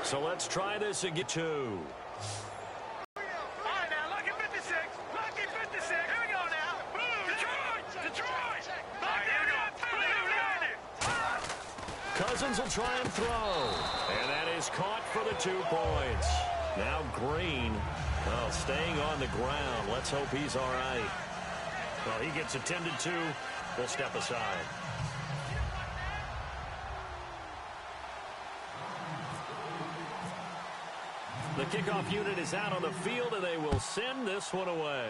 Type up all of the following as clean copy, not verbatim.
So let's try this again. 2. All right, now, lucky 56. Lucky 56. Here we go now. Detroit! Detroit! All right, here we go. Cousins will try and throw. And that is caught for the 2 points. Now Green, well, staying on the ground. Let's hope he's all right. Well, he gets attended to. We'll step aside. The kickoff unit is out on the field, and they will send this one away.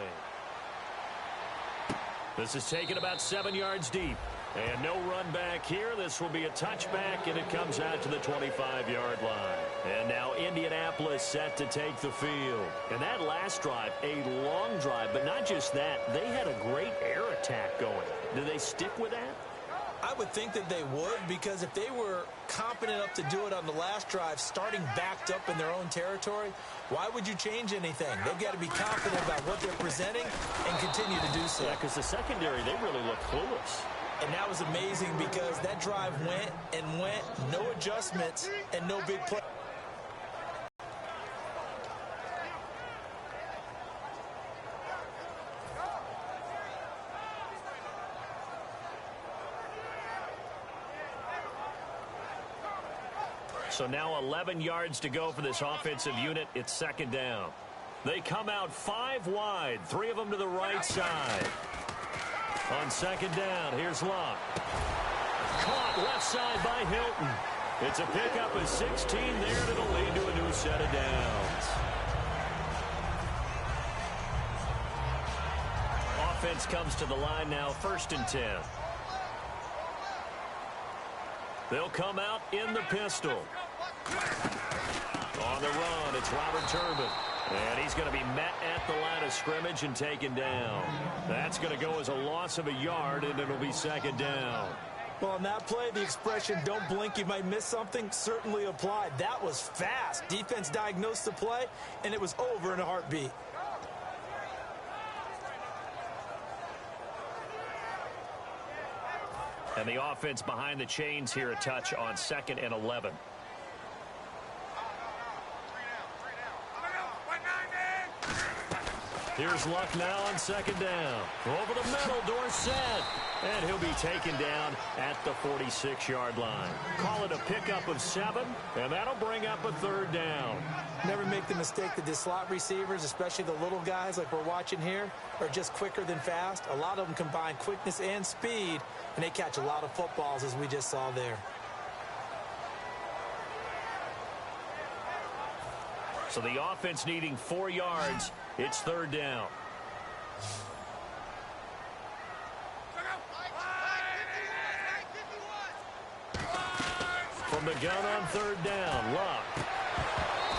This is taken about 7 yards deep. And no run back here. This will be a touchback, and it comes out to the 25-yard line. And now Indianapolis set to take the field. And that last drive, a long drive, but not just that. They had a great air attack going. Do they stick with that? I would think that they would, because if they were competent enough to do it on the last drive, starting backed up in their own territory, why would you change anything? They've got to be confident about what they're presenting and continue to do so. Yeah, because the secondary, they really look clueless. And that was amazing because that drive went and went, no adjustments, and no big play. So now 11 yards to go for this offensive unit. It's 2nd down. They come out 5 wide, 3 of them to the right side. On 2nd down, here's Luck. Caught left side by Hilton. It's a pickup of 16 there that'll lead to a new set of downs. Offense comes to the line now, 1st and 10. They'll come out in the pistol. On the run, it's Robert Turbin. And he's going to be met at the line of scrimmage and taken down. That's going to go as a loss of a yard, and it'll be 2nd down. Well, on that play, the expression, don't blink, you might miss something, certainly applied. That was fast. Defense diagnosed the play, and it was over in a heartbeat. And the offense behind the chains here, a touch on 2nd and 11. Here's Luck now on 2nd down. Over the middle, Dorsett. And he'll be taken down at the 46-yard line. Call it a pickup of 7, and that'll bring up a 3rd down. Never make the mistake that the slot receivers, especially the little guys like we're watching here, are just quicker than fast. A lot of them combine quickness and speed, and they catch a lot of footballs, as we just saw there. So the offense needing 4 yards. It's 3rd down. From the gun on 3rd down, Luck.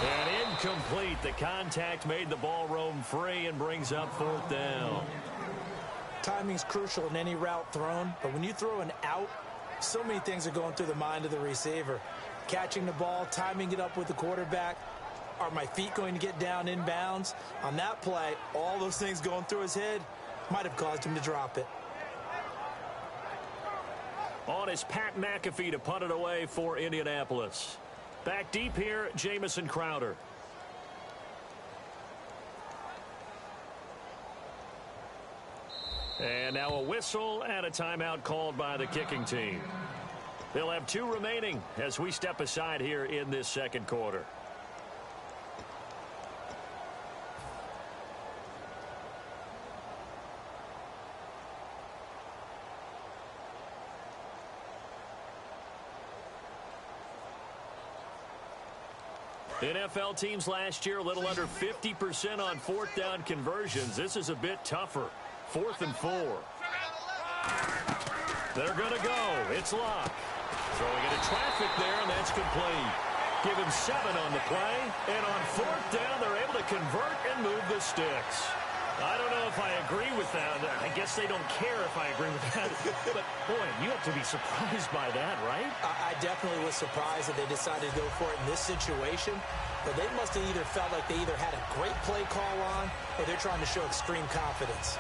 And incomplete. The contact made the ball roam free and brings up 4th down. Timing's crucial in any route thrown, but when you throw an out, so many things are going through the mind of the receiver. Catching the ball, timing it up with the quarterback. Are my feet going to get down inbounds? On that play, all those things going through his head might have caused him to drop it. On is Pat McAfee to punt it away for Indianapolis. Back deep here, Jamison Crowder. And now a whistle and a timeout called by the kicking team. They'll have 2 remaining as we step aside here in this 2nd quarter. NFL teams last year a little under 50% on 4th down conversions. This is a bit tougher. 4th and 4. They're going to go. It's Luck. Throwing into traffic there, and that's complete. Give him 7 on the play. And on 4th down, they're able to convert and move the sticks. I don't know if I agree with that. I guess they don't care if I agree with that. But, boy, you have to be surprised by that, right? I definitely was surprised that they decided to go for it in this situation. But they must have either felt like they either had a great play call on or they're trying to show extreme confidence.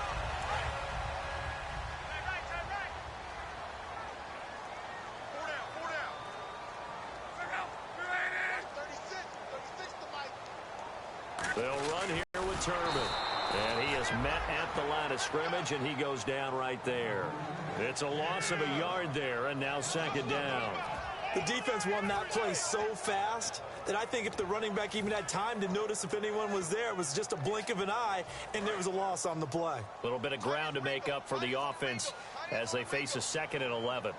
They'll run here with Turman. And he is met at the line of scrimmage, and he goes down right there. It's a loss of a yard there, and now second down. The defense won that play so fast that I think if the running back even had time to notice if anyone was there, it was just a blink of an eye, and there was a loss on the play. A little bit of ground to make up for the offense as they face a 2nd and 11.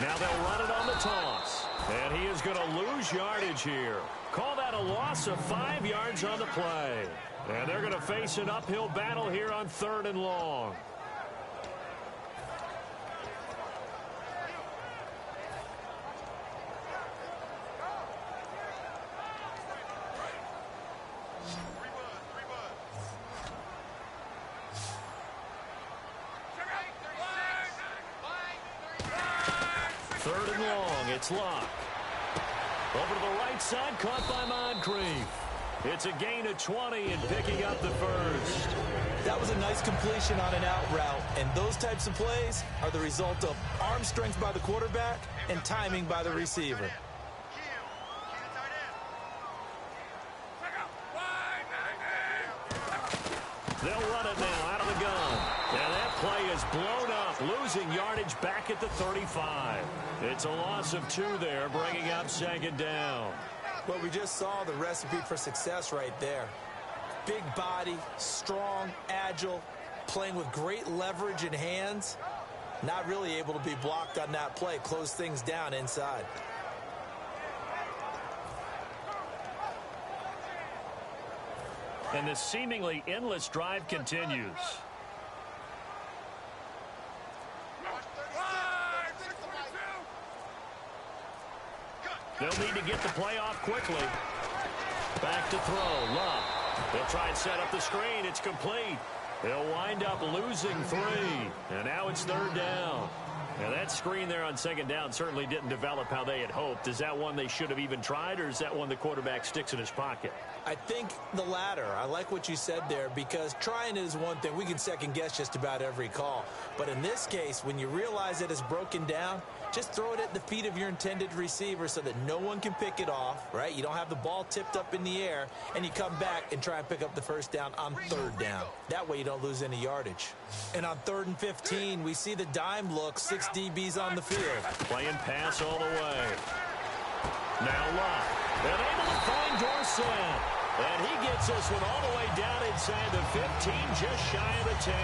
Now they'll run it on the toss. And he is going to lose yardage here. Call that a loss of 5 yards on the play. And they're going to face an uphill battle here on 3rd and long. It's Locke. Over to the right side, caught by Moncrief. It's a gain of 20 and picking up the first. That was a nice completion on an out route, and those types of plays are the result of arm strength by the quarterback and timing by the receiver. They'll run it now out of the gun. And that play is blown up, losing yardage back at the 35. It's a loss of 2 there, bringing up second down. Well, we just saw the recipe for success right there. Big body, strong, agile, playing with great leverage in hands. Not really able to be blocked on that play, close things down inside. And this seemingly endless drive continues. They'll need to get the play off quickly. Back to throw. Love. They'll try and set up the screen. It's complete. They'll wind up losing 3. And now it's 3rd down. Now that screen there on second down certainly didn't develop how they had hoped. Is that one they should have even tried, or is that one the quarterback sticks in his pocket? I think the latter. I like what you said there, because trying it is one thing. We can second guess just about every call. But in this case, when you realize that it's broken down, just throw it at the feet of your intended receiver so that no one can pick it off, right? You don't have the ball tipped up in the air, and you come back and try and pick up the first down on 3rd down. That way you don't lose any yardage. And on 3rd and 15, we see the dime look, 6 DBs on the field. Playing pass all the way. Now Locke. And able to find Dorsett. And he gets this one all the way down inside the 15, just shy of the 10.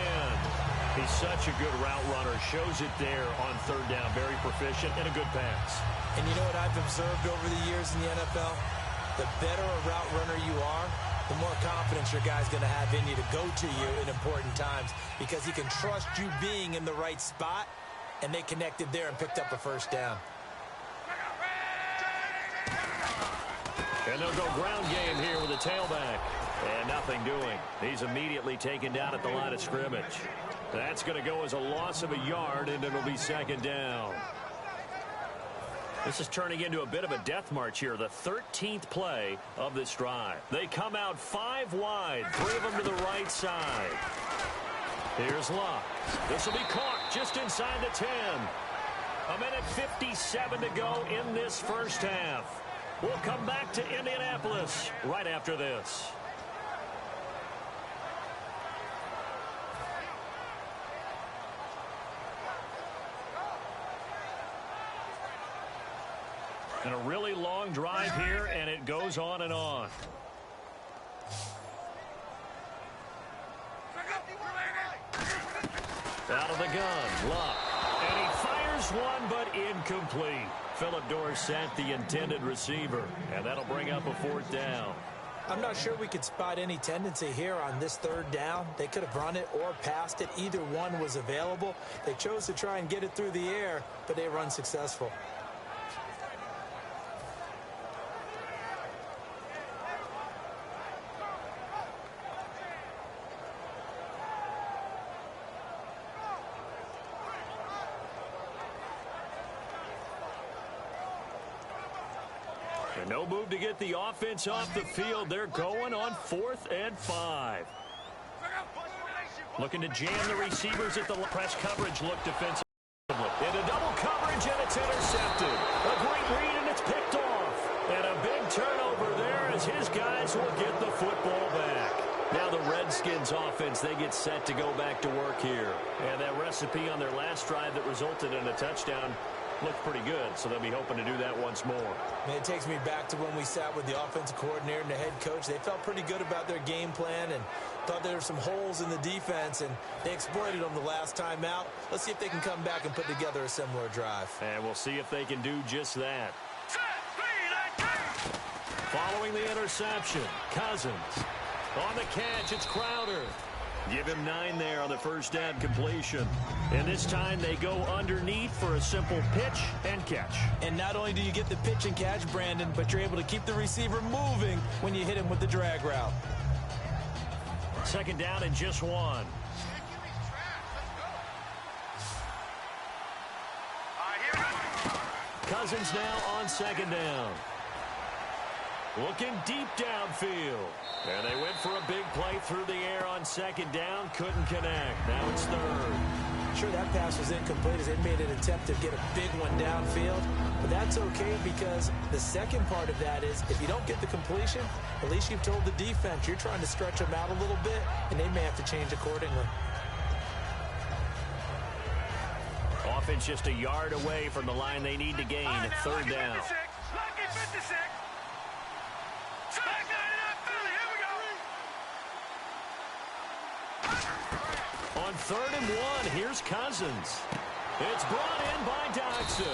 He's such a good route runner. Shows it there on 3rd down. Very proficient and a good pass. And you know what I've observed over the years in the NFL? The better a route runner you are, the more confidence your guy's going to have in you to go to you in important times, because he can trust you being in the right spot, and they connected there and picked up a first down. And they'll go ground game here with a tailback. And nothing doing. He's immediately taken down at the line of scrimmage. That's going to go as a loss of a yard, and it'll be second down. This is turning into a bit of a death march here, the 13th play of this drive. They come out 5 wide, 3 of them to the right side. Here's Locke. This will be caught just inside the 10. A minute 57 to go in this first half. We'll come back to Indianapolis right after this. And a really long drive here, and it goes on and on. Out of the gun, Locke. And he fires one, but incomplete. Philip Dorsett, the intended receiver. And that'll bring up a 4th down. I'm not sure we could spot any tendency here on this 3rd down. They could have run it or passed it. Either one was available. They chose to try and get it through the air, but they were unsuccessful. And no move to get the offense off the field. They're going on 4th and 5. Looking to jam the receivers at the press coverage look defensively. Into double coverage, and it's intercepted. A great read, and it's picked off. And a big turnover there as his guys will get the football back. Now the Redskins offense, they get set to go back to work here. And that recipe on their last drive that resulted in a touchdown looked pretty good, so they'll be hoping to do that once more. Man, it takes me back to when we sat with the offensive coordinator and the head coach. They felt pretty good about their game plan and thought there were some holes in the defense, and they exploited them the last time out. Let's see if they can come back and put together a similar drive. And we'll see if they can do just that. Following the interception, Cousins. On the catch, it's Crowder. Give him 9 there on the first down completion. And this time they go underneath for a simple pitch and catch. And not only do you get the pitch and catch, Brandon, but you're able to keep the receiver moving when you hit him with the drag route. 2nd down and just 1. Cousins now on 2nd down. Looking deep downfield. And they went for a big play through the air on 2nd down. Couldn't connect. Now it's 3rd. Sure, that pass was incomplete as they made an attempt to get a big one downfield. But that's okay because the second part of that is if you don't get the completion, at least you've told the defense you're trying to stretch them out a little bit, and they may have to change accordingly. Offense just a yard away from the line they need to gain. 3rd down. On 3rd and 1, here's Cousins. It's brought in by Dodson.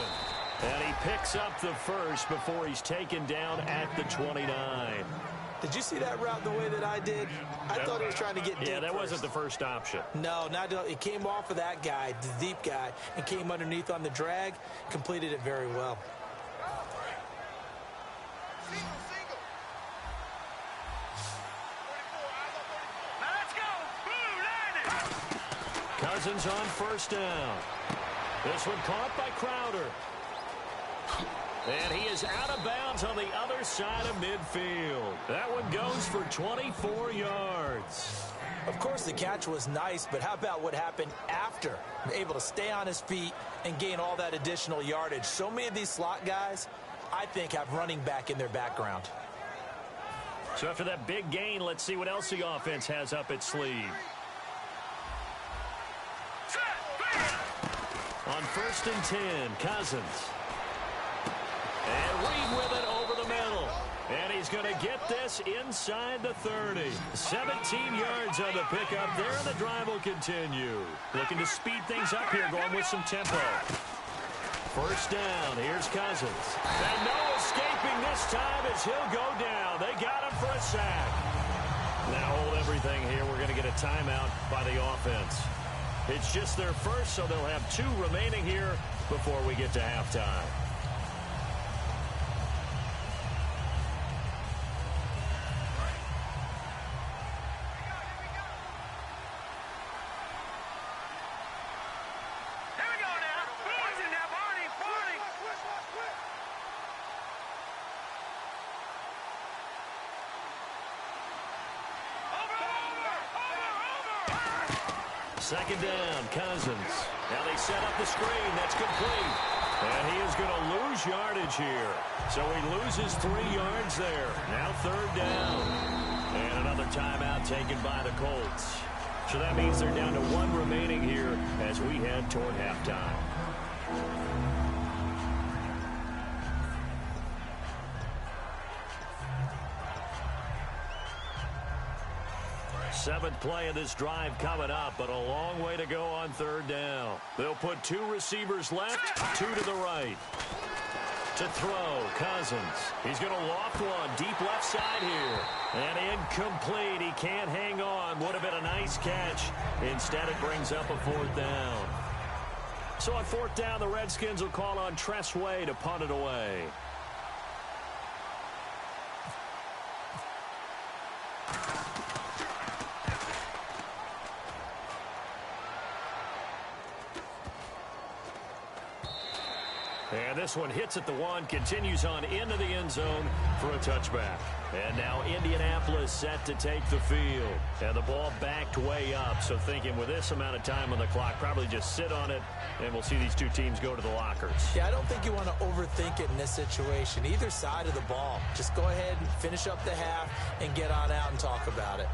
And he picks up the first before he's taken down at the 29. Did you see that route the way that I did? I thought he was trying to get deep. Yeah, that first. wasn't the first option. No, not it came off of that guy, the deep guy, and came underneath on the drag, completed it very well. Cousins on 1st down. This one caught by Crowder. And he is out of bounds on the other side of midfield. That one goes for 24 yards. Of course, the catch was nice, but how about what happened after? Able to stay on his feet and gain all that additional yardage. So many of these slot guys, I think, have running back in their background. So after that big gain, let's see what else the offense has up its sleeve. On 1st and 10, Cousins. And Reed with it over the middle. And he's going to get this inside the 30. 17 yards on the pickup there, and the drive will continue. Looking to speed things up here, going with some tempo. 1st down, here's Cousins. And no escaping this time as he'll go down. They got him for a sack. Now hold everything here. We're going to get a timeout by the offense. It's just their first, so they'll have 2 remaining here before we get to halftime. Second down, Cousins. Now they set up the screen. That's complete. And he is going to lose yardage here. So he loses 3 yards there. Now 3rd down. And another timeout taken by the Colts. So that means they're down to 1 remaining here as we head toward halftime. Seventh play of this drive coming up, but a long way to go on 3rd down. They'll put 2 receivers left, 2 to the right. To throw, Cousins. He's going to loft one deep left side here. And incomplete. He can't hang on. Would have been a nice catch. Instead, it brings up a 4th down. So on 4th down, the Redskins will call on Tress Way to punt it away. And This one hits at the one, continues on into the end zone for a touchback. And now Indianapolis set to take the field. And the ball backed way up, so thinking with this amount of time on the clock, probably just sit on it, and we'll see these two teams go to the lockers. Yeah, I don't think you want to overthink it in this situation. Either side of the ball. Just go ahead and finish up the half and get on out and talk about it.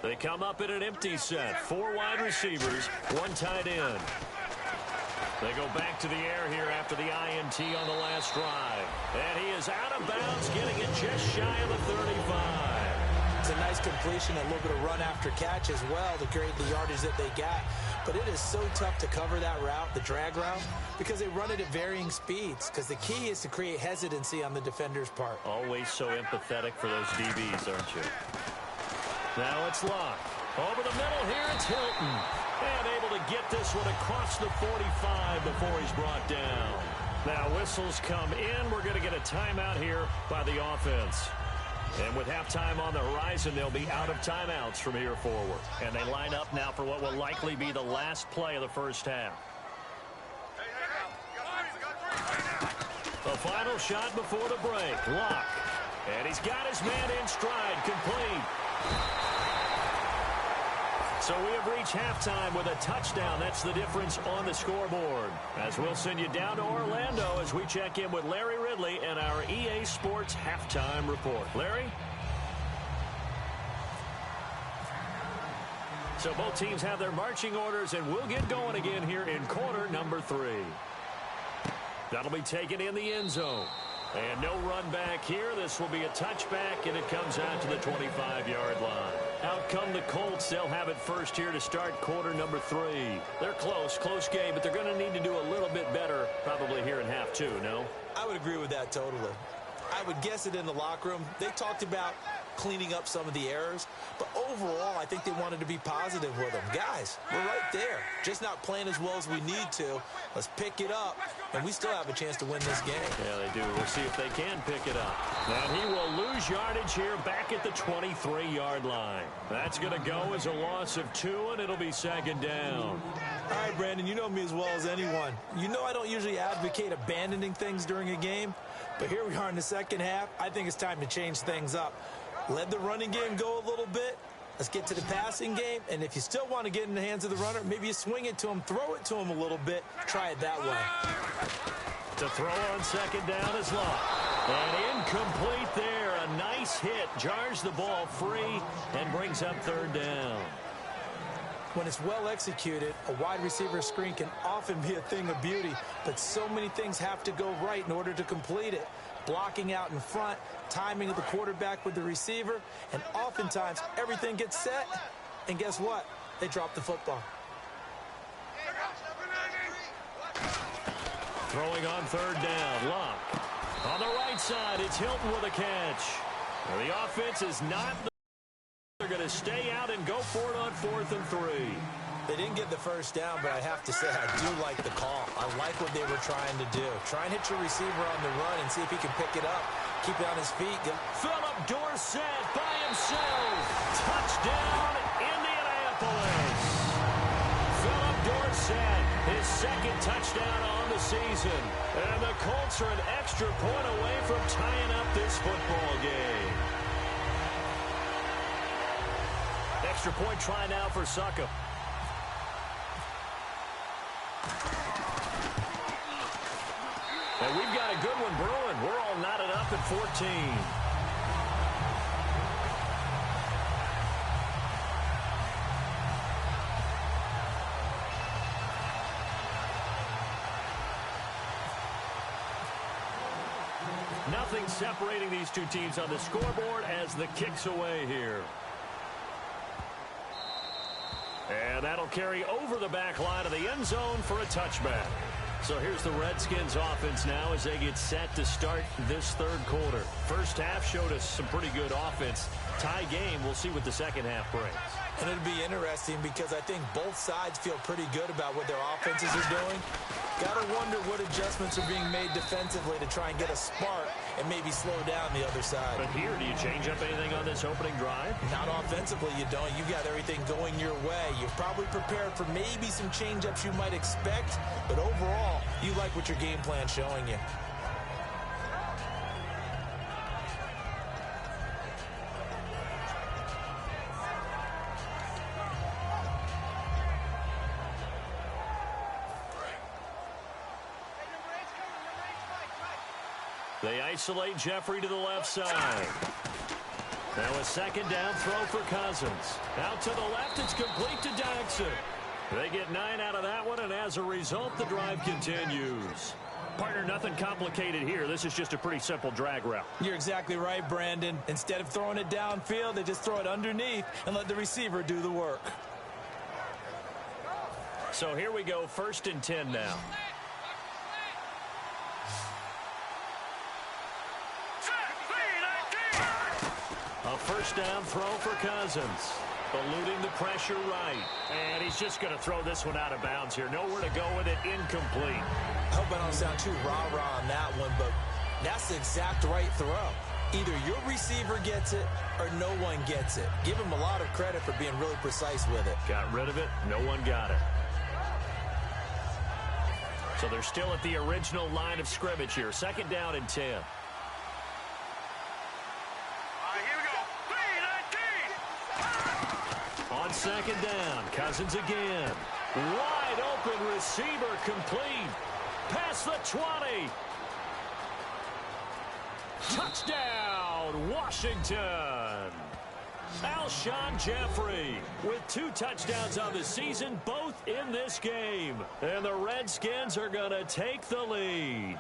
They come up in an empty set. 4 wide receivers, 1 tight end. They go back to the air here after the INT on the last drive. And he is out of bounds, getting it just shy of the 35. It's a nice completion, a little bit of run after catch as well to create the yardage that they got. But it is so tough to cover that route, the drag route, because they run it at varying speeds. Because the key is to create hesitancy on the defender's part. Always so empathetic for those DBs, aren't you? Now it's Locke. Over the middle here, it's Hilton. And able to get this one across the 45 before he's brought down. Now whistles come in. We're going to get a timeout here by the offense. And with halftime on the horizon, they'll be out of timeouts from here forward. And they line up now for what will likely be the last play of the first half. The final shot before the break. Locke. And he's got his man in stride. Complete. So we have reached halftime with a touchdown. That's the difference on the scoreboard. As we'll send you down to Orlando as we check in with Larry Ridley and our EA Sports halftime report. Larry? So both teams have their marching orders, and we'll get going again here in quarter number 3. That'll be taken in the end zone. And no run back here. This will be a touchback, and it comes out to the 25-yard line. Out come the Colts. They'll have it first here to start quarter number 3. They're close game, but they're going to need to do a little bit better probably here in half 2, no? I would agree with that totally. I would guess it in the locker room. They talked about cleaning up some of the errors, but overall, I think they wanted to be positive with them. Guys, we're right there. Just not playing as well as we need to. Let's pick it up, and we still have a chance to win this game. Yeah, they do. We'll see if they can pick it up. And he will lose yardage here back at the 23-yard line. That's going to go as a loss of 2, and it'll be second down. All right, Brandon, you know me as well as anyone. You know I don't usually advocate abandoning things during a game, but here we are in the second half. I think it's time to change things up. Let the running game go a little bit. Let's get to the passing game. And if you still want to get in the hands of the runner, maybe you swing it to him, throw it to him a little bit. Try it that way. To throw on second down is Locke. And incomplete there. A nice hit. Jars the ball free and brings up third down. When it's well executed, a wide receiver screen can often be a thing of beauty, but so many things have to go right in order to complete it. Blocking out in front, timing of the quarterback with the receiver, and oftentimes everything gets set, and guess what? They drop the football. Throwing on third down, Locke. On the right side, it's Hilton with a catch. The offense is not. They're going to stay out and go for it on 4th and 3. They didn't get the first down, but I have to say I do like the call. I like what they were trying to do. Try and hit your receiver on the run and see if he can pick it up. Keep it on his feet. Philip Dorsett by himself. Touchdown, Indianapolis. Philip Dorsett, his second touchdown on the season. And the Colts are an extra point away from tying up this football game. Extra point try now for Suckup. And we've got a good one brewing. We're all knotted up at 14. Nothing separating these two teams on the scoreboard as the kick's away here. And that'll carry over the back line of the end zone for a touchback. So here's the Redskins offense now as they get set to start this third quarter. First half showed us some pretty good offense. Tie game, we'll see what the second half brings. And it'll be interesting because I think both sides feel pretty good about what their offenses are doing. Gotta wonder what adjustments are being made defensively to try and get a spark and maybe slow down the other side. But here, do you change up anything on this opening drive? Not offensively, you don't. You've got everything going your way. You're probably prepared for maybe some change-ups you might expect, but overall, you like what your game plan's showing you. They isolate Jeffrey to the left side. Now a second down throw for Cousins. Out to the left, it's complete to Daxon. They get 9 out of that one, and as a result, the drive continues. Partner, nothing complicated here. This is just a pretty simple drag route. You're exactly right, Brandon. Instead of throwing it downfield, they just throw it underneath and let the receiver do the work. So here we go, 1st and 10 now. A first down throw for Cousins. Eluding the pressure right. And he's just going to throw this one out of bounds here. Nowhere to go with it. Incomplete. I hope I don't sound too rah-rah on that one, but that's the exact right throw. Either your receiver gets it or no one gets it. Give him a lot of credit for being really precise with it. Got rid of it. No one got it. So they're still at the original line of scrimmage here. 2nd down and 10. On 2nd down, Cousins again. Wide open receiver complete. Past the 20. Touchdown, Washington. Alshon Jeffrey with 2 touchdowns on the season, both in this game. And the Redskins are going to take the lead.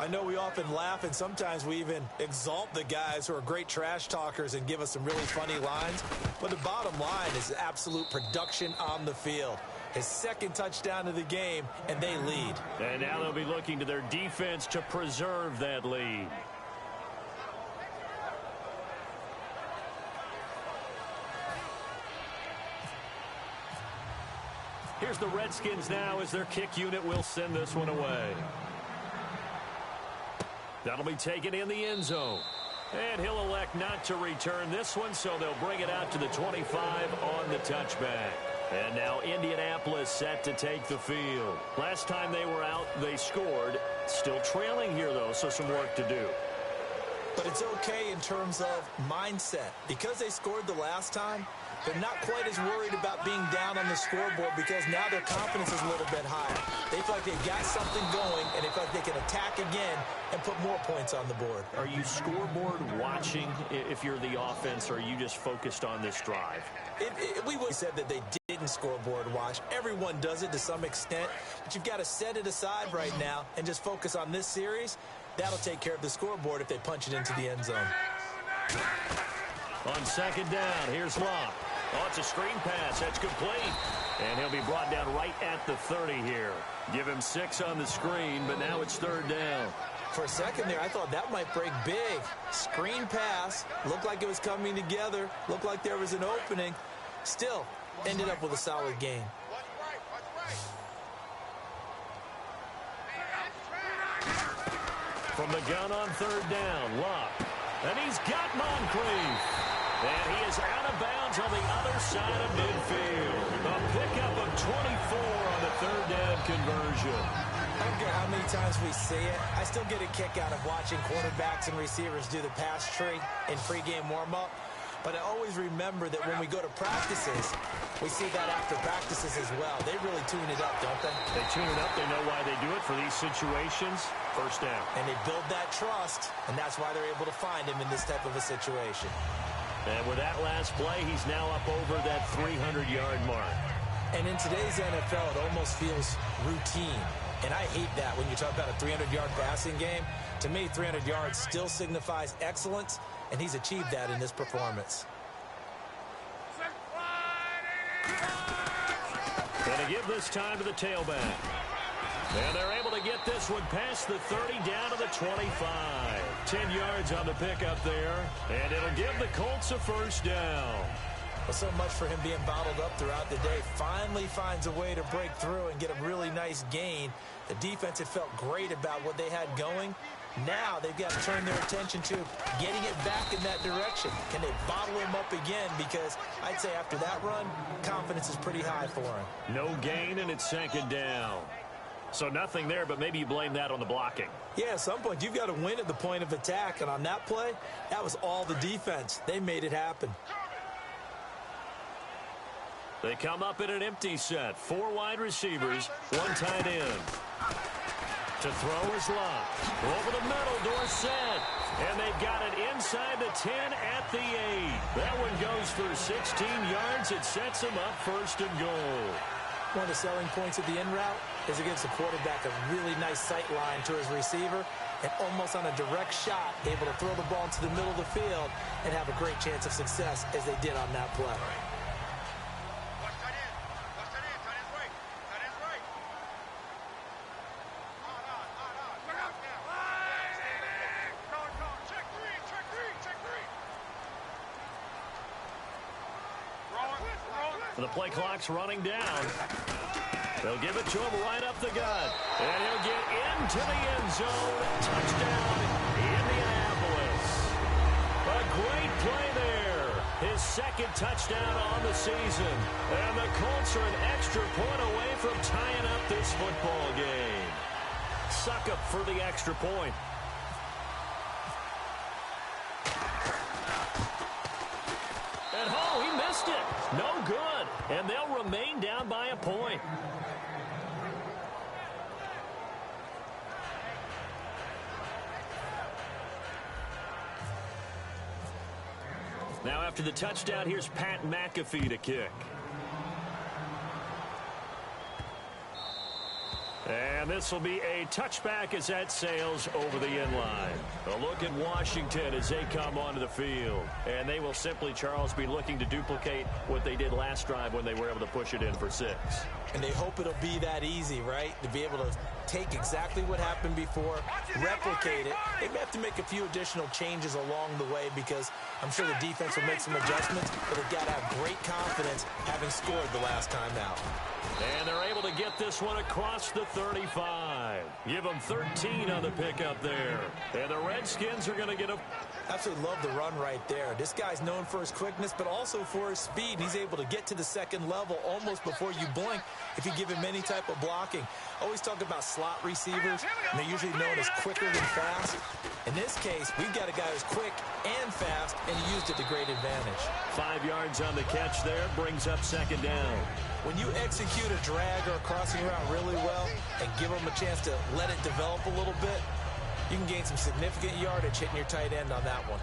I know we often laugh, and sometimes we even exalt the guys who are great trash talkers and give us some really funny lines. But the bottom line is absolute production on the field. His 2nd touchdown of the game, and they lead. And now they'll be looking to their defense to preserve that lead. Here's the Redskins now as their kick unit will send this one away. That'll be taken in the end zone. And he'll elect not to return this one, so they'll bring it out to the 25 on the touchback. And now Indianapolis set to take the field. Last time they were out, they scored. Still trailing here, though, so some work to do. But it's okay in terms of mindset. Because they scored the last time, they're not quite as worried about being down on the scoreboard because now their confidence is a little bit higher. They feel like they've got something going, and they feel like they can attack again and put more points on the board. Are you scoreboard watching if you're the offense, or are you just focused on this drive? We would have said that they didn't scoreboard watch. Everyone does it to some extent, but you've got to set it aside right now and just focus on this series. That'll take care of the scoreboard if they punch it into the end zone. On 2nd down, here's Locke. Oh, it's a screen pass. That's complete. And he'll be brought down right at the 30 here. Give him 6 on the screen, but now it's 3rd down. For a second there, I thought that might break big. Screen pass. Looked like it was coming together. Looked like there was an opening. Still, ended up with a solid game. From the gun on 3rd down, Locke. And he's got Moncrief. And he is out of bounds on the other side of midfield. A pickup of 24 on the 3rd down conversion. I don't care how many times we see it. I still get a kick out of watching quarterbacks and receivers do the pass tree in pregame warm-up. But I always remember that when we go to practices, we see that after practices as well. They really tune it up, don't they? They tune it up. They know why they do it for these situations. 1st down. And they build that trust, and that's why they're able to find him in this type of a situation. And with that last play, he's now up over that 300-yard mark. And in today's NFL, it almost feels routine. And I hate that when you talk about a 300-yard passing game. To me, 300 yards still signifies excellence, and he's achieved that in this performance. Going to give this time to the tailback. And they're able to get this one past the 30 down to the 25. 10 yards on the pickup there. And it'll give the Colts a 1st down. Well, so much for him being bottled up throughout the day. Finally finds a way to break through and get a really nice gain. The defense had felt great about what they had going. Now they've got to turn their attention to getting it back in that direction. Can they bottle him up again? Because I'd say after that run, confidence is pretty high for him. No gain, and it's second down. So nothing there, but maybe you blame that on the blocking. Yeah, at some point, you've got to win at the point of attack. And on that play, that was all the defense. They made it happen. They come up in an empty set. 4 wide receivers, 1 tight end. To throw is Love. Over the middle, Dorsett. And they've got it inside the 10 at the 8. That one goes for 16 yards. It sets them up first and goal. One of the selling points of the in route is it gives the quarterback a really nice sight line to his receiver and almost on a direct shot, able to throw the ball into the middle of the field and have a great chance of success as they did on that play. The play clock's running down. They'll give it to him right up the gut. And he'll get into the end zone. Touchdown, Indianapolis. A great play there. His second touchdown on the season. And the Colts are an extra point away from tying up this football game. Suck up for the extra point. And oh, he missed it. No good. And they'll remain down by a point. Now after the touchdown, here's Pat McAfee to kick. And this will be a touchback as that sails over the end line. A look at Washington as they come onto the field. And they will simply, Charles, be looking to duplicate what they did last drive when they were able to push it in for 6. And they hope it'll be that easy, right? To be able to take exactly what happened before, replicate it. They may have to make a few additional changes along the way because I'm sure the defense will make some adjustments, but they've got to have great confidence having scored the last time out. And they're able to get this one across the 35. Give them 13 on the pickup there. And the Redskins are going to get a... Absolutely love the run right there. This guy's known for his quickness, but also for his speed. He's able to get to the second level almost before you blink if you give him any type of blocking. Always talk about slot receivers, and they're usually known as quicker than fast. In this case, we've got a guy who's quick and fast, and he used it to great advantage. 5 yards on the catch there, brings up second down. When you execute a drag or a crossing route really well and give them a chance to let it develop a little bit, you can gain some significant yardage hitting your tight end on that one.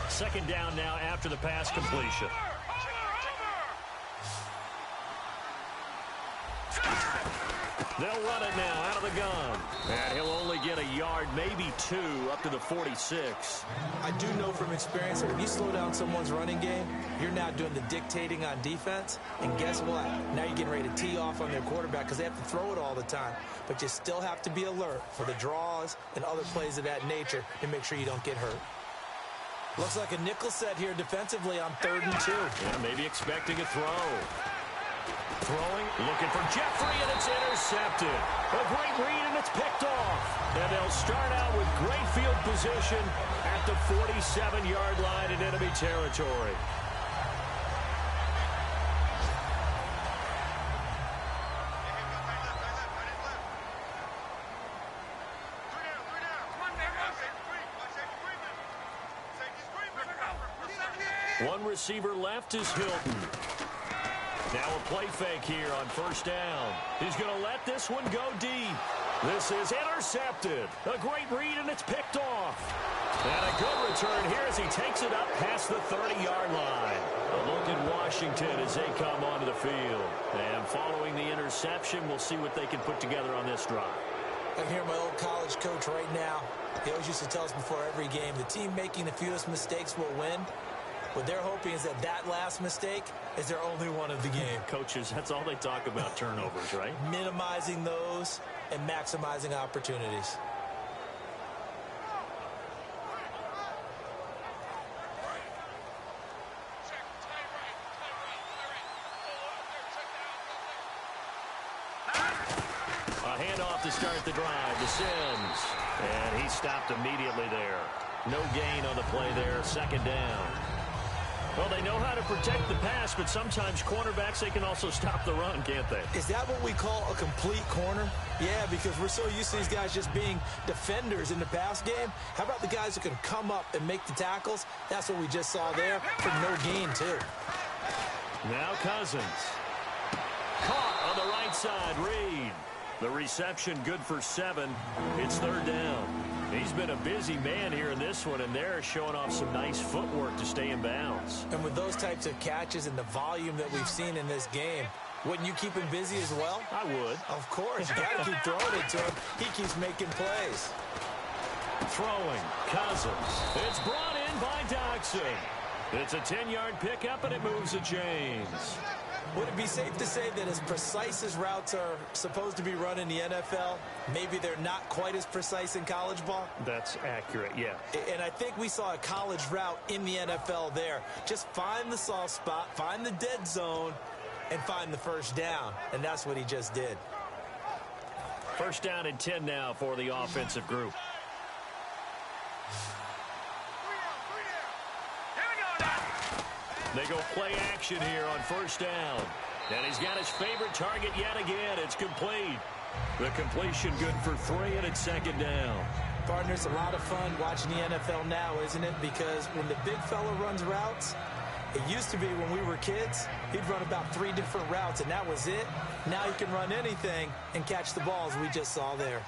Second down now after the pass completion. They'll run it now out of the gun. And he'll only get a yard, maybe 2, up to the 46. I do know from experience that when you slow down someone's running game, you're now doing the dictating on defense. And guess what? Now you're getting ready to tee off on their quarterback because they have to throw it all the time. But you still have to be alert for the draws and other plays of that nature to make sure you don't get hurt. Looks like a nickel set here defensively on 3rd and 2. Yeah, maybe expecting a throw. Throwing, looking for Jeffrey, and it's intercepted. A great read, and it's picked off. And they'll start out with great field position at the 47-yard line in enemy territory. One receiver left is Hilton. Now a play fake here on first down. He's going to let this one go deep. This is intercepted. A great read, and it's picked off. And a good return here as he takes it up past the 30-yard line. A look at Washington as they come onto the field. And following the interception, we'll see what they can put together on this drive. I can hear my old college coach right now. He always used to tell us before every game, the team making the fewest mistakes will win. What they're hoping is that that last mistake is their only one of the game. Coaches, that's all they talk about, turnovers, right? Minimizing those and maximizing opportunities. A handoff to start the drive to Sims. And he stopped immediately there. No gain on the play there. Second down. Well, they know how to protect the pass, but sometimes cornerbacks, they can also stop the run, can't they? Is that what we call a complete corner? Yeah, because we're so used to these guys just being defenders in the pass game. How about the guys who can come up and make the tackles? That's what we just saw there for no gain, too. Now Cousins. Caught on the right side. Reed. The reception good for 7. It's third down. He's been a busy man here in this one, and they're showing off some nice footwork to stay in bounds. And with those types of catches and the volume that we've seen in this game, wouldn't you keep him busy as well? I would. Of course. You got to keep throwing it to him. He keeps making plays. Throwing. Cousins. It's brought in by Doxson. It's a 10-yard pickup, and it moves the chains. Would it be safe to say that as precise as routes are supposed to be run in the NFL, maybe they're not quite as precise in college ball? That's accurate, yeah. And I think we saw a college route in the NFL there. Just find the soft spot, find the dead zone, and find the first down. And that's what he just did. First down and 10 now for the offensive group. They go play action here on first down. And he's got his favorite target yet again. It's complete. The completion good for 3, and it's second down. Partner, it's a lot of fun watching the NFL now, isn't it? Because when the big fella runs routes, it used to be when we were kids, he'd run about 3 different routes, and that was it. Now he can run anything and catch the balls we just saw there.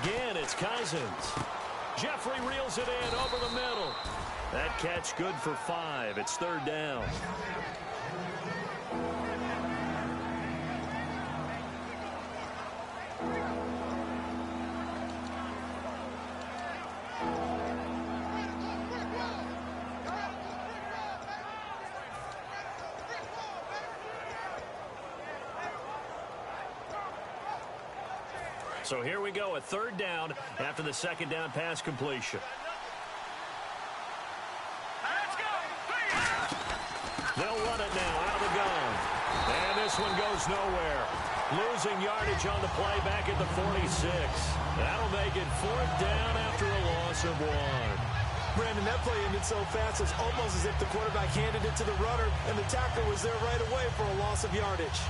Again, it's Cousins. Jeffrey reels it in over the middle. That catch good for 5. It's third down. So here we go, a third down after the second down pass completion. Let's go! They'll run it now out of the gun. And this one goes nowhere. Losing yardage on the play back at the 46. That'll make it fourth down after a loss of 1. Brandon, that play ended so fast, it's almost as if the quarterback handed it to the runner, and the tackler was there right away for a loss of yardage.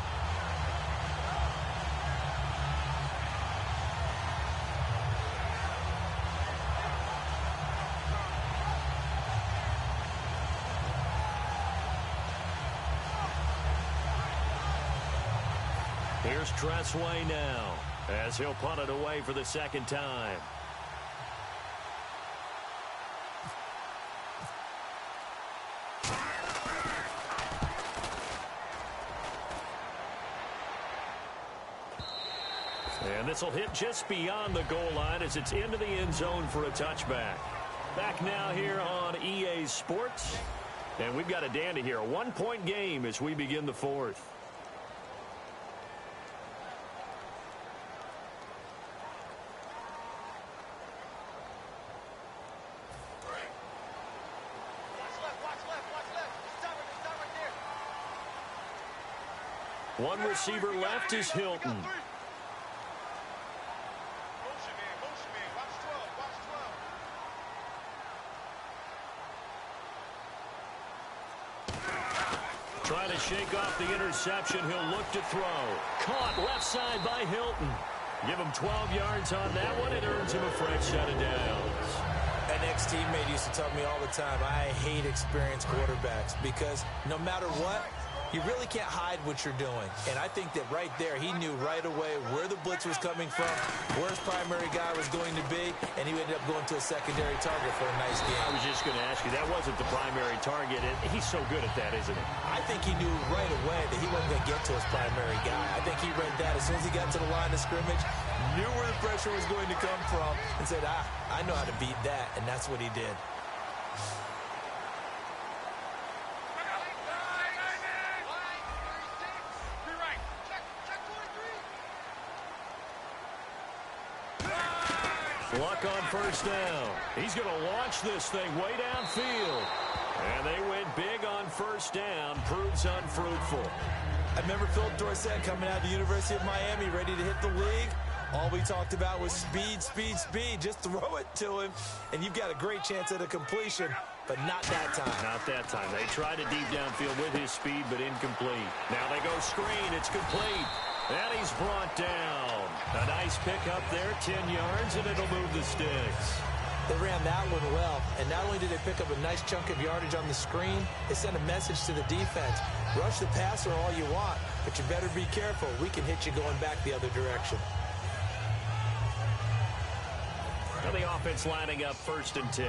Here's Tressway now, as he'll punt it away for the second time. And this will hit just beyond the goal line as it's into the end zone for a touchback. Back now here on EA Sports. And we've got a dandy here, a 1-point game as we begin the fourth. One receiver left is Hilton. Motion man, watch 12, Trying to shake off the interception. He'll look to throw. Caught left side by Hilton. Give him 12 yards on that one. It earns him a fresh set of downs. An ex-teammate used to tell me all the time, I hate experienced quarterbacks because no matter what, you really can't hide what you're doing. And I think that right there, he knew right away where the blitz was coming from, where his primary guy was going to be, and he ended up going to a secondary target for a nice game. I was just going to ask you, that wasn't the primary target. He's so good at that, isn't he? I think he knew right away that he wasn't going to get to his primary guy. I think he read that as soon as he got to the line of scrimmage, knew where the pressure was going to come from, and said, I know how to beat that, and that's what he did. Luck on first down. He's going to launch this thing way downfield. And they went big on first down. Proves unfruitful. I remember Phil Dorsett coming out of the University of Miami ready to hit the league. All we talked about was speed, speed, speed. Just throw it to him, and you've got a great chance at a completion, but not that time. Not that time. They tried a deep downfield with his speed, but incomplete. Now they go screen. It's complete. And he's brought down. A nice pickup there, 10 yards, and it'll move the sticks. They ran that one well, and not only did they pick up a nice chunk of yardage on the screen, they sent a message to the defense. Rush the passer all you want, but you better be careful. We can hit you going back the other direction. Now the offense lining up 1st and 10.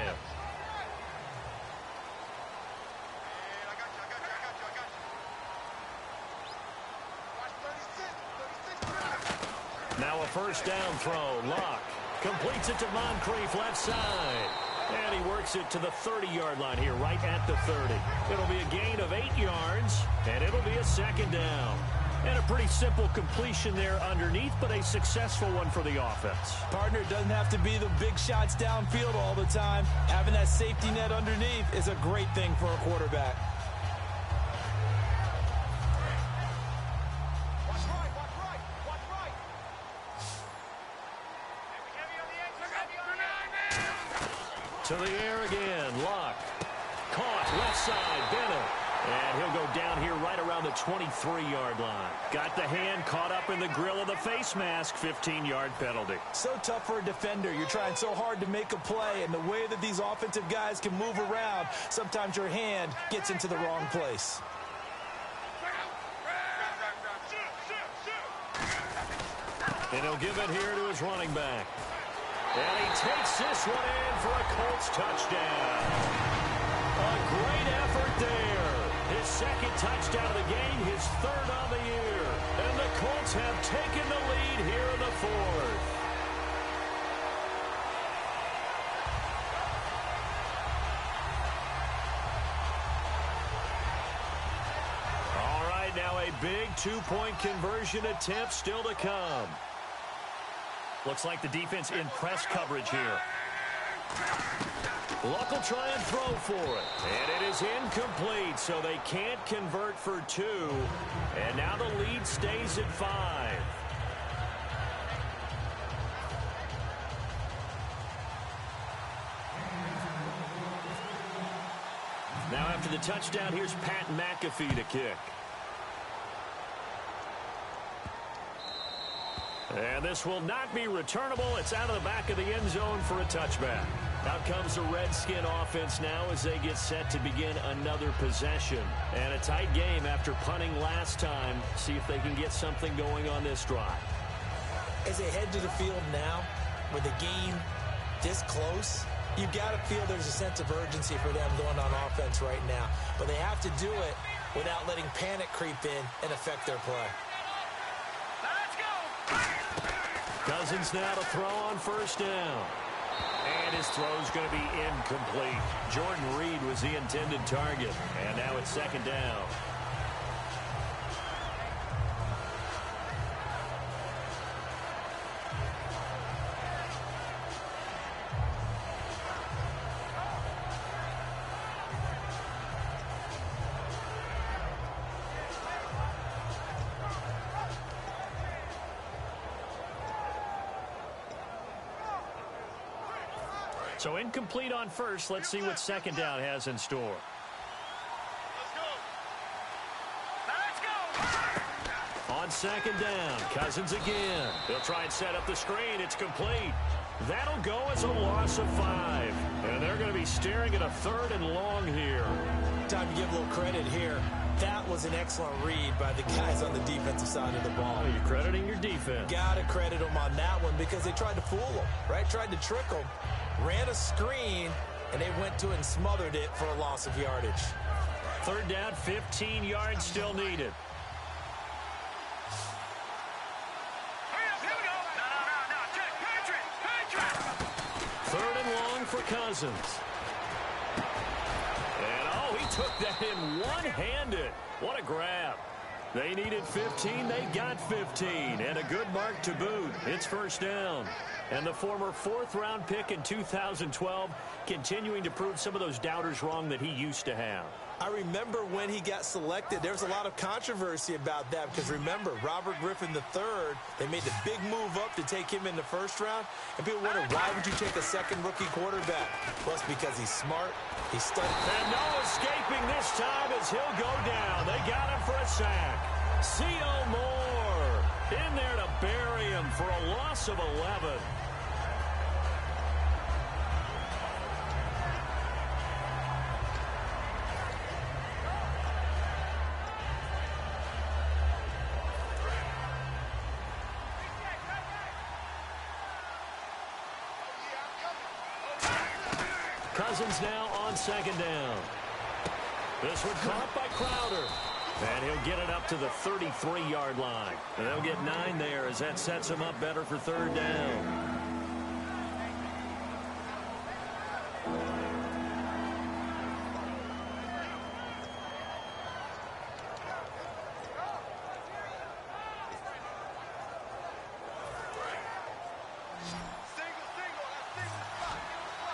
Now a first down throw. Luck completes it to Moncrief left side. And he works it to the 30-yard line here, right at the 30. It'll be a gain of 8 yards, and it'll be a 2nd down. And a pretty simple completion there underneath, but a successful one for the offense. Partner, it doesn't have to be the big shots downfield all the time. Having that safety net underneath is a great thing for a quarterback. To the air again. Luck. Caught left side. Bennett. And he'll go down here right around the 23-yard line. Got the hand caught up in the grill of the face mask. 15-yard penalty. So tough for a defender. You're trying so hard to make a play, and the way that these offensive guys can move around, sometimes your hand gets into the wrong place. And he'll give it here to his running back. And he takes this one in for a Colts touchdown. A great effort there. His 2nd touchdown of the game, his 3rd on the year. And the Colts have taken the lead here in the 4th. All right, now a big 2-point conversion attempt still to come. Looks like the defense in press coverage here. Luck will try and throw for it. And it is incomplete, so they can't convert for 2. And now the lead stays at 5. Now after the touchdown, here's Pat McAfee to kick. And this will not be returnable. It's out of the back of the end zone for a touchback. Out comes the Redskin offense now as they get set to begin another possession. And a tight game after punting last time. See if they can get something going on this drive. As they head to the field now, with the game this close, you've got to feel there's a sense of urgency for them going on offense right now. But they have to do it without letting panic creep in and affect their play. Cousins now to throw on first down. And his throw's going to be incomplete. Jordan Reed was the intended target. And now it's 2nd down. So incomplete on first. Let's see what 2nd down has in store. On 2nd down, Cousins again. He'll try and set up the screen. It's complete. That'll go as a loss of 5. And they're going to be staring at a 3rd and long here. Time to give a little credit here. That was an excellent read by the guys on the defensive side of the ball. Oh, you're crediting your defense. Got to credit them on that one because they tried to fool them, right? Tried to trick them. Ran a screen, and they went to it and smothered it for a loss of yardage. 3rd down, 15 yards still needed. Cousins. And, oh, he took that in one-handed. What a grab. They needed 15. They got 15. And a good mark to boot. It's first down. And the former fourth-round pick in 2012 continuing to prove some of those doubters wrong that he used to have. I remember when he got selected, there was a lot of controversy about that because remember, Robert Griffin III, they made the big move up to take him in the first round, and people wonder, why would you take a second rookie quarterback? Well, it's because he's smart, he's studied. And no escaping this time as he'll go down. They got him for a sack. C.O. Moore in there to bury him for a loss of 11. Cousins now on second down. This one caught by Crowder. And he'll get it up to the 33-yard line. And they'll get 9 there as that sets him up better for third down.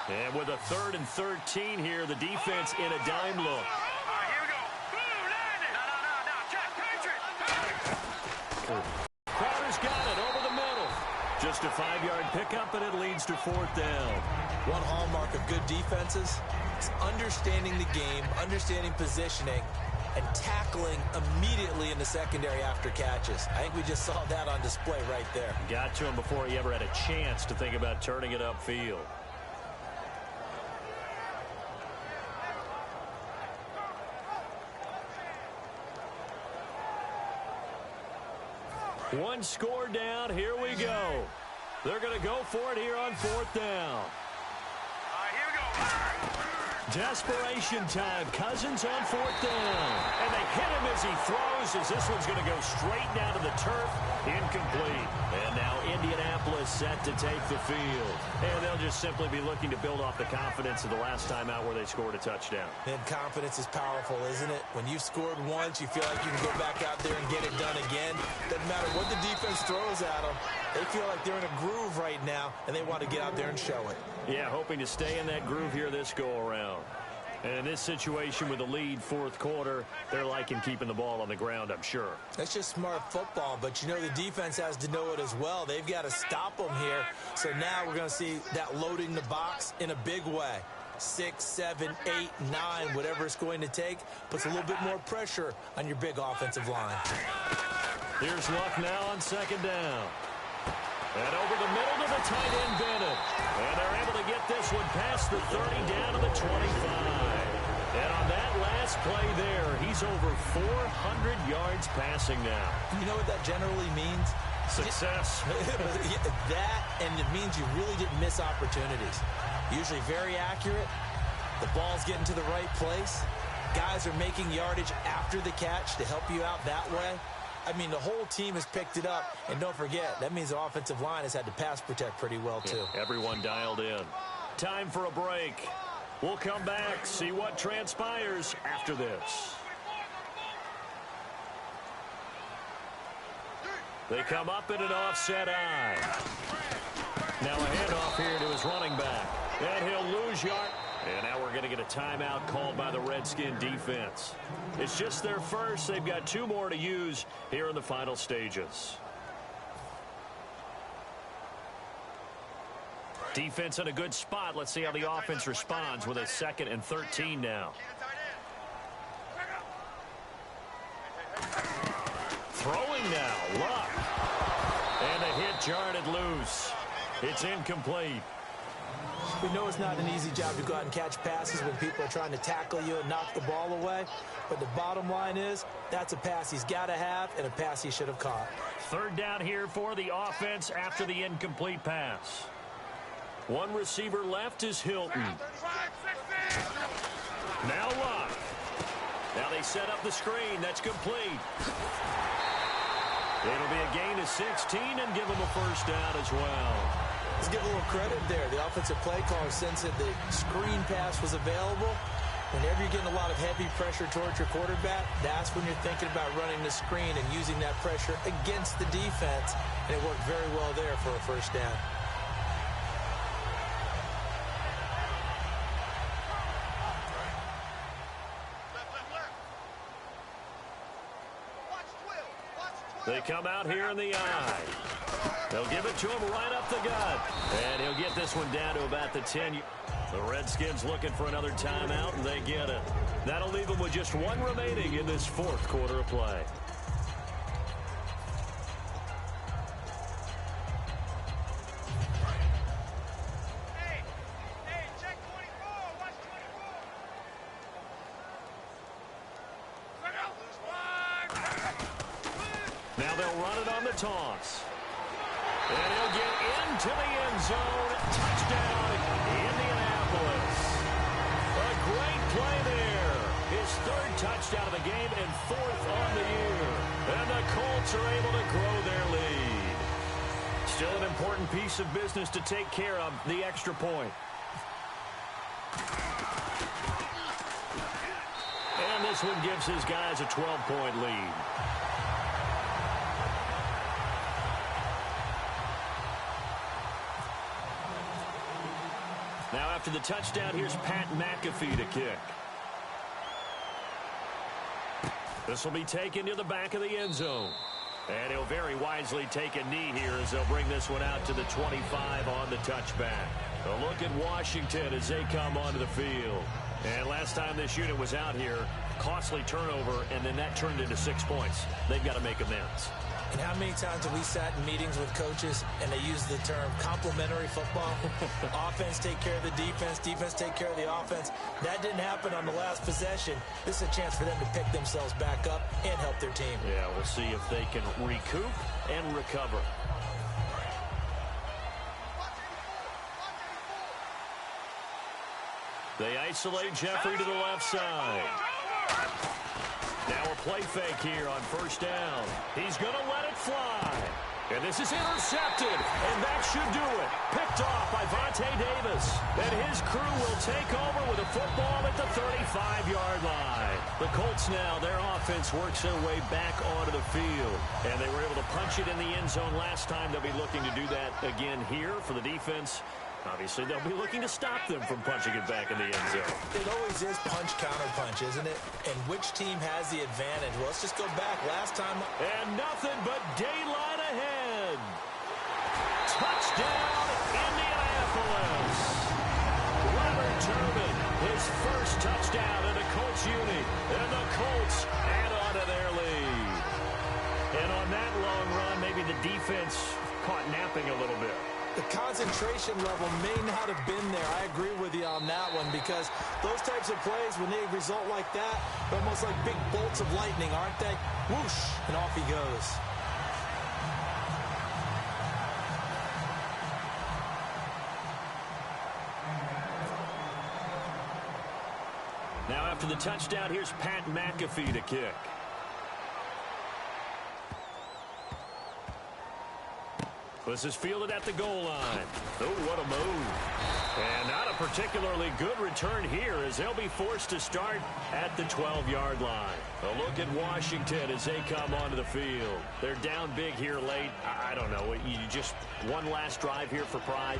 And with a 3rd and 13 here, the defense in a dime look. All right, here we go. Boom, land it. No. Check, Patriot. Crowder's got it over the middle. Just a 5-yard pickup, and it leads to fourth down. One hallmark of good defenses is understanding the game, understanding positioning, and tackling immediately in the secondary after catches. I think we just saw that on display right there. Got to him before he ever had a chance to think about turning it upfield. One score down. Here we go. They're going to go for it here on fourth down. All right, here we go. Desperation time. Cousins on fourth down. And they hit him as he throws, as this one's going to go straight down to the turf. Incomplete. And now Indianapolis set to take the field. And they'll just simply be looking to build off the confidence of the last time out where they scored a touchdown. And confidence is powerful, isn't it? When you've scored once, you feel like you can go back out there and get it done again. Doesn't matter what the defense throws at them. They feel like they're in a groove right now, and they want to get out there and show it. Yeah, hoping to stay in that groove here this go-around. And in this situation with a lead fourth quarter, they're liking keeping the ball on the ground, I'm sure. That's just smart football, but you know the defense has to know it as well. They've got to stop them here. So now we're going to see that loading the box in a big way. 6, 7, 8, 9, whatever it's going to take, puts a little bit more pressure on your big offensive line. Here's Luck now on second down. And over the middle to the tight end, Bennett. And they're able to get this one past the 30 down to the 25. And on that last play there, he's over 400 yards passing now. You know what that generally means? Success. That, and it means you really didn't miss opportunities. Usually very accurate. The ball's getting to the right place. Guys are making yardage after the catch to help you out that way. I mean, the whole team has picked it up. And don't forget, that means the offensive line has had to pass protect pretty well, too. Yeah, everyone dialed in. Time for a break. We'll come back, see what transpires after this. They come up in an offset eye. Now a handoff here to his running back. And he'll lose yard. And now we're going to get a timeout called by the Redskin defense. It's just their first. They've got 2 more to use here in the final stages. Defense in a good spot. Let's see how the offense responds with a 2nd and 13 now. Throwing now, Luck. And a hit jarred it loose. It's incomplete. We know it's not an easy job to go out and catch passes when people are trying to tackle you and knock the ball away. But the bottom line is, that's a pass he's got to have and a pass he should have caught. Third down here for the offense after the incomplete pass. One receiver left is Hilton. Now Luck. Now they set up the screen. That's complete. It'll be a gain of 16 and give them a first down as well. Let's give a little credit there. The offensive play caller sensed that the screen pass was available. Whenever you're getting a lot of heavy pressure towards your quarterback, that's when you're thinking about running the screen and using that pressure against the defense. And it worked very well there for a first down. They come out here in the eye. They'll give it to him right up the gut. And he'll get this one down to about the 10. The Redskins looking for another timeout, and they get it. That'll leave them with just one remaining in this fourth quarter of play. Hey, check 24. Watch 24. Now they'll run it on the toss. And he'll get into the end zone. Touchdown, Indianapolis. A great play there. His third touchdown of the game and fourth on the year. And the Colts are able to grow their lead. Still an important piece of business to take care of, the extra point. And this one gives his guys a 12-point lead. Now after the touchdown, here's Pat McAfee to kick. This will be taken to the back of the end zone. And he'll very wisely take a knee here as they'll bring this one out to the 25 on the touchback. A look at Washington as they come onto the field. And last time this unit was out here, costly turnover, and then that turned into 6 points. They've got to make amends. And how many times have we sat in meetings with coaches and they use the term complementary football? Offense take care of the defense, defense take care of the offense. That didn't happen on the last possession. This is a chance for them to pick themselves back up and help their team. Yeah, we'll see if they can recoup and recover. They isolate Jeffrey to the left side. Now a play fake here on first down. He's going to let it fly. And this is intercepted. And that should do it. Picked off by Vontae Davis. And his crew will take over with a football at the 35-yard line. The Colts now, their offense works their way back onto the field. And they were able to punch it in the end zone last time. They'll be looking to do that again here for the defense. Obviously, they'll be looking to stop them from punching it back in the end zone. It always is punch, counter punch, isn't it? And which team has the advantage? Well, let's just go back. Last time. And nothing but daylight ahead. Touchdown, Indianapolis. Robert Turbin, his first touchdown in a Colts uni. And the Colts add on to their lead. And on that long run, maybe the defense caught napping a little bit. The concentration level may not have been there. I agree with you on that one because those types of plays, when they result like that, they're almost like big bolts of lightning, aren't they? Whoosh, and off he goes. Now after the touchdown, here's Pat McAfee to kick. This is fielded at the goal line. Oh, what a move. And not a particularly good return here as they'll be forced to start at the 12-yard line. A look at Washington as they come onto the field. They're down big here late. I don't know. You just one last drive here for pride.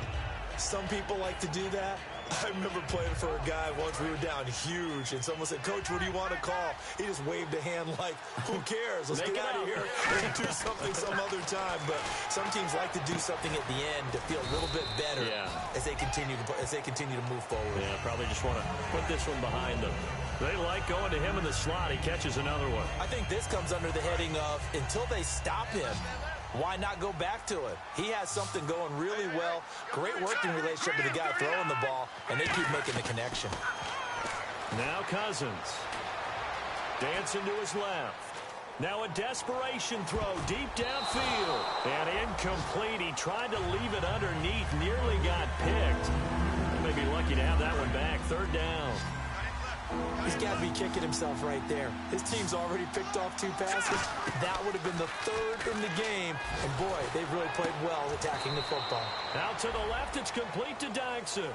Some people like to do that. I remember playing for a guy once. We were down huge, and someone said, "Coach, what do you want to call?" He just waved a hand like, "Who cares? Let's get out of here and do something some other time." But some teams like to do something at the end to feel a little bit better as they continue to move forward. Yeah, probably just want to put this one behind them. They like going to him in the slot. He catches another one. I think this comes under the heading of until they stop him, why not go back to it? He has something going really well. Great working relationship with the guy throwing the ball, and they keep making the connection. Now Cousins. Dancing to his left. Now a desperation throw deep downfield. And incomplete. He tried to leave it underneath. Nearly got picked. They may be lucky to have that one back. Third down. He's got to be kicking himself right there. His team's already picked off 2 passes. That would have been the 3rd in the game. And, boy, they've really played well attacking the football. Out to the left, it's complete to Dykson.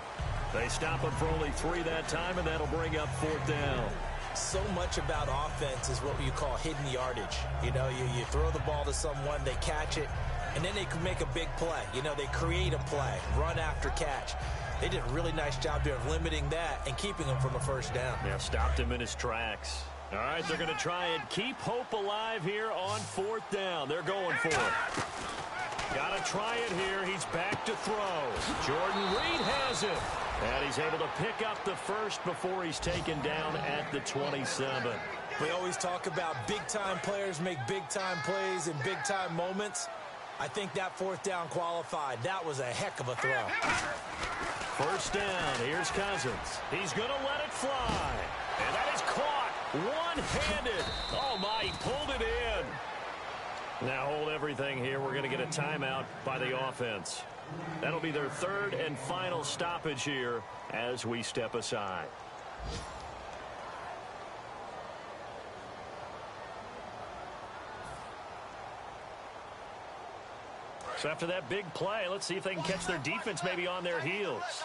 They stop him for only 3 that time, and that'll bring up 4th down. So much about offense is what you call hidden yardage. You know, you throw the ball to someone, they catch it, and then they can make a big play. You know, they create a play, run after catch. They did a really nice job there of limiting that and keeping him from a 1st down. Yeah, stopped him in his tracks. All right, they're going to try and keep hope alive here on 4th down. They're going for it. Got to try it here. He's back to throw. Jordan Reed has it. And he's able to pick up the 1st before he's taken down at the 27. We always talk about big-time players make big-time plays in big-time moments. I think that 4th down qualified. That was a heck of a throw. 1st down. Here's Cousins. He's going to let it fly. And that is caught one-handed. Oh, my, he pulled it in. Now hold everything here. We're going to get a timeout by the offense. That'll be their 3rd and final stoppage here as we step aside. So after that big play, let's see if they can catch their defense maybe on their heels.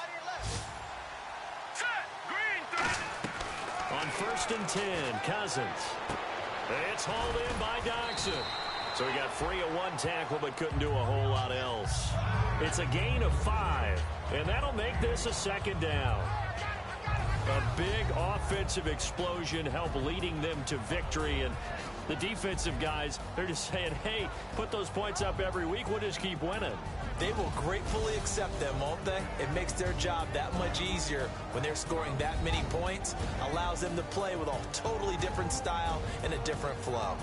On 1st and 10, Cousins. It's hauled in by Dykson. So he got free of 1 tackle but couldn't do a whole lot else. It's a gain of 5, and that'll make this a 2nd down. A big offensive explosion helped leading them to victory, and the defensive guys, they're just saying, hey, put those points up every week. We'll just keep winning. They will gratefully accept them, won't they? It makes their job that much easier when they're scoring that many points. Allows them to play with a totally different style and a different flow.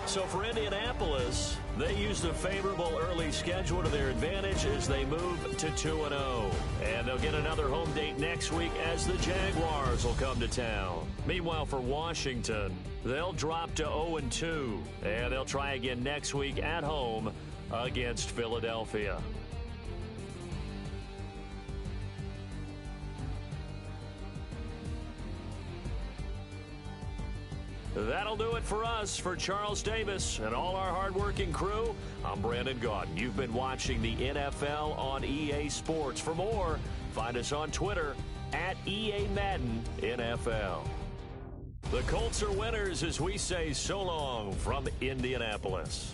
So for Indianapolis, they used a favorable early schedule to their advantage as they move to 2-0. And they'll get another home date next week as the Jaguars will come to town. Meanwhile, for Washington, they'll drop to 0-2. And they'll try again next week at home against Philadelphia. That'll do it for us. For Charles Davis and all our hardworking crew, I'm Brandon Gaudin. You've been watching the NFL on EA Sports. For more, find us on Twitter at EA Madden NFL. The Colts are winners as we say so long from Indianapolis.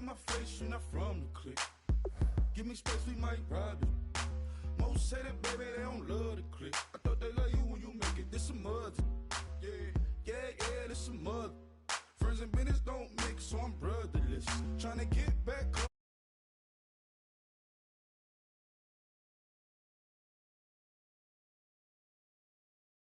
in my face, you're not from the clique. Give me space, we might rob it. Most say that, baby, they don't love the clique. I thought they love you when you make it, this some mud. Yeah, this some mud. Friends and business don't mix, so I'm brotherless. Tryna get back